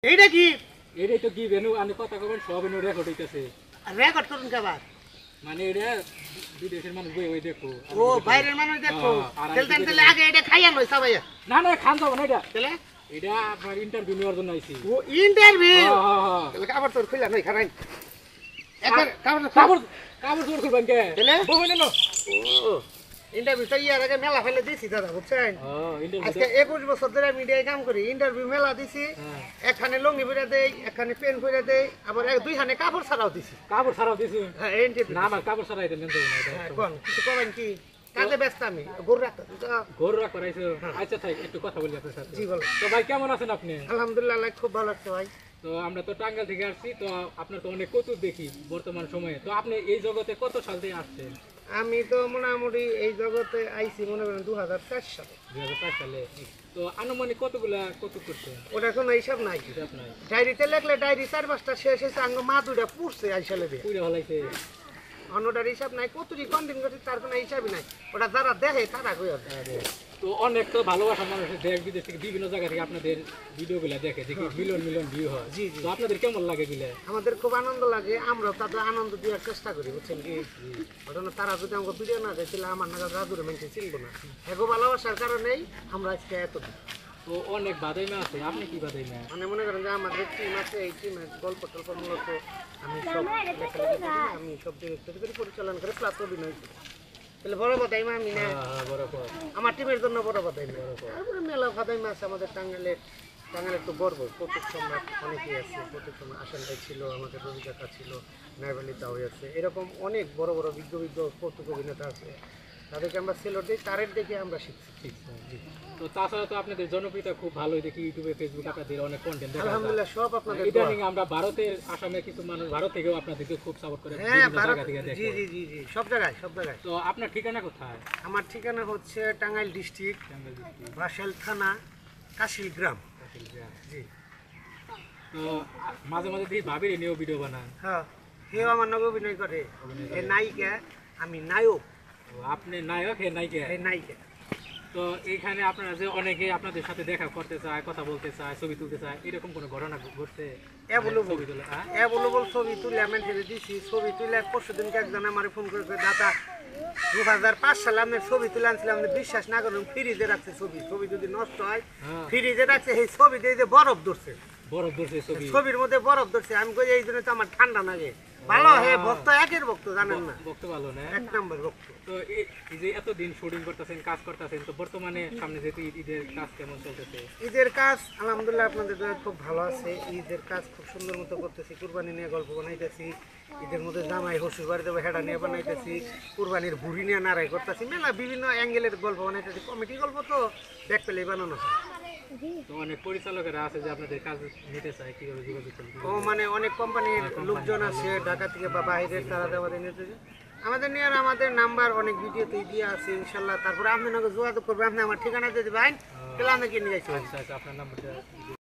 এইটা কি এটাই তো কি বেনু আমি কথা কবেন সব বেনু রেকর্ড হইতাছে রেকর্ড করুন কেবার মানে এটা বিদেশের মানুষ বই ওই দেখো ও বাইরের মানুষ দেখো তেলতেন তেলে আগে এটা খাইয়া লই সবাই না না খান যাব না এটা তেলে এটা আপনার ইন্টারভিউ নেওয়ার জন্য আইছি ও ইন্টারভিউ হ্যাঁ তেলে কাবার তোর খুলা নাই খারাই একবার কাবার কাপড় কাপড় জোর করবেন কে তেলে বই না ও ইন্টারভিউ তো ইয়ার আগে মেলা ফেলে দিছি দাদা বুঝছেন আজকে 21 বছর ধরে মিডিয়ায় কাম করি ইন্টারভিউ মেলা দিছি একখানে লঙ্গি পরে দেই একখানে পেন পরে দেই আবার দুইখানে কাপড় ছাড়াও দিছি কাপড় ছাড়াও দিছি হ্যাঁ ইন্টারভিউ না আমার কাপড় ছাড়াই দেন তো না কোন কিছু করেন কি কাজে ব্যস্ত আমি গরু রাখতে গরু রাখ করাইছো আচ্ছা থাক একটু কথা বলি আপনার সাথে জি বলো তো ভাই কেমন আছেন আপনি আলহামদুলিল্লাহ খুব ভালো লাগছে ভাই তো আমরা তো টাঙ্গাইল থেকে আসছি তো আপনার তো অনেক কৌতুক দেখি বর্তমান সময়ে তো আপনি এই জগতে কত সাল থেকে আসছেন আমি তো মোটামুটি এই জগতে আইছি মনে করেন 2004 সালে 2005 সালে তো আনুমানিক কতগুলা কৌতুক করছেন ওটা কোনো হিসাব নাই হিসাব নাই ডায়েরিতে লেখলে ডায়েরি 4-5টা শেষ হয়েছে আঙ্গ মা দুইটা পুড়ছে আইসালে দিয়ে পুরো হলাইছে অন্যটার হিসাব নাই কতটি কন্টেন্ট করছে তার কোনো হিসাবই নাই ওটা যারা দেখে তারা কই তো অনেক তো ভালোবাসা মানুষ দেশ বিদেশ থেকে বিভিন্ন জায়গা থেকে আপনাদের ভিডিওগুলো দেখে দেখি মিলিয়ন মিলিয়ন ভিউ হয় জি জি তো আপনাদের কেমন লাগে গুলো আমাদের খুব আনন্দ লাগে আমরা তাদের আনন্দ দেওয়ার চেষ্টা করি বুঝছেন কি ঘটনা তারা যদি আমাকে ভিডিও না দেয় তাহলে আমার নাগাল রাজুরে মেনকে চিনবো না এগো ভালোবাসার কারণেই আমরা আজকে এত তো অনেক বাদাইমা আছে আপনি কি বাদাইমা মানে মনে করেন যে আমাদের টিম আছে এই টিমের গল্প টল্প মূলত আমি সব লেখালেখি করি আমি সব ডিরেক্টর করি পরিচালনা করে প্লাস অভিনয় করি তাহলে বড় বাদাইমা আমি না আমার টিমের জন্য বড় বাদাইমা তারপরে মেলা বাদাইমা আছে আমাদের টাঙ্গাইলের তো গর্ব প্রত্যেক সম্রাট অনেকেই আছে প্রত্যেক সম্রাট আসান ভাই ছিল আমাদের রবি কাকা ছিল নাইবালি তাওই আছে এরকম অনেক বড় বড় বিজ্ঞ কৌতুক অভিনেতা আছে তাদেরকে আমরা সেলর দিই তারের দেখে আমরা শিখছি তো তাছাড়া তো আপনাদের জনপ্রিয়তা খুব ভালোই দেখি ইউটিউবে ফেসবুক আপনাদের অনেক কন্টেন্ট দেখা যায় আলহামদুলিল্লাহ সব আপনাদের ইদানিং আমরা ভারতের আসামে কিছু মানুষ ভারত থেকেও আপনাদেরকে খুব সাপোর্ট করে হ্যাঁ বিভিন্ন জায়গা থেকে দেখে জি জি জি জি সব জায়গায় তো আপনার ঠিকানা কোথায় আমার ঠিকানা হচ্ছে টাঙ্গাইল ডিস্ট্রিক্ট বাসাইল থানা কাশিল গ্রাম জি তো মাঝে মাঝে দেখি ভাবির নিয়েও ভিডিও বানান হ্যাঁ হেও আমার নব অভিনয় করে এ নায়িকা আমি নায়ক আপনি নায়ক হে নায়িকা এই নায়িকা তো এইখানে আপনারা যে অনেকে আপনাদের সাথে দেখা করতে চায় কথা বলতে চায় ছবি তুলতে চায় এরকম কোনো ঘটনা ঘটছে ছবি তোলা অ্যাভেলেবল ছবি তুলে আমি ছেড়ে দিছি ছবি তুলে পরশু দিনকে একজন আমার ফোন করে দাদা 2005 সালে আমি ছবি তুলে আনছিলাম বিশ্বাস না করুন ফ্রিজে রাখছে ছবি যদি নষ্ট হয় ফ্রিজে রাখছে এই ছবি দিয়ে যে বরফ ধরছে ছবির মধ্যে বরফ ধরছে আমি কই এই জন্য তো আমার ঠান্ডা লাগে ভালো হে ভক্ত একের ভক্ত জানেন না ভক্ত ভালো না এক নম্বর ভক্ত তো এই যে এতদিন শুটিং করতেছেন কাজ করতেছেন তো বর্তমানে সামনে যেহেতু ঈদের কাজ কেমন চলতেছে ঈদের কাজ আলহামদুলিল্লাহ আপনাদের খুব ভালো আছে ঈদের কাজ খুব সুন্দর মতো করতেছি কুরবানি নিয়ে গল্প বানাইতেছি ঈদের মধ্যে জামাই হসুর বাড়ি দেবো হেডা নিয়ে বানাইতেছি কুরবানির ভুড়ি নিয়ে নাড়াই করতেছি মেলা বিভিন্ন অ্যাঙ্গেলের গল্প বানাইতেছি কমেডি গল্প তো দেখ পেলেই বানানো হয় তো অনেক পরিচালকেরা আছে যে আপনাদের কাজ নিতে চায় কিভাবে যোগাযোগ করবে ও মানে অনেক কোম্পানির লোকজন আছে ঢাকা থেকে বা বাইরের তারা আমাদের নিতে আমাদের নিয়ে আমাদের নাম্বার অনেক ভিডিওতে দিয়ে আছে ইনশাল্লাহ তারপরে আপনি যোগাযোগ করবেন আপনি আমার ঠিকানা দিয়ে দেবেন তাহলে আমি কিনে যাচ্ছি আচ্ছা আপনার নাম্বারটা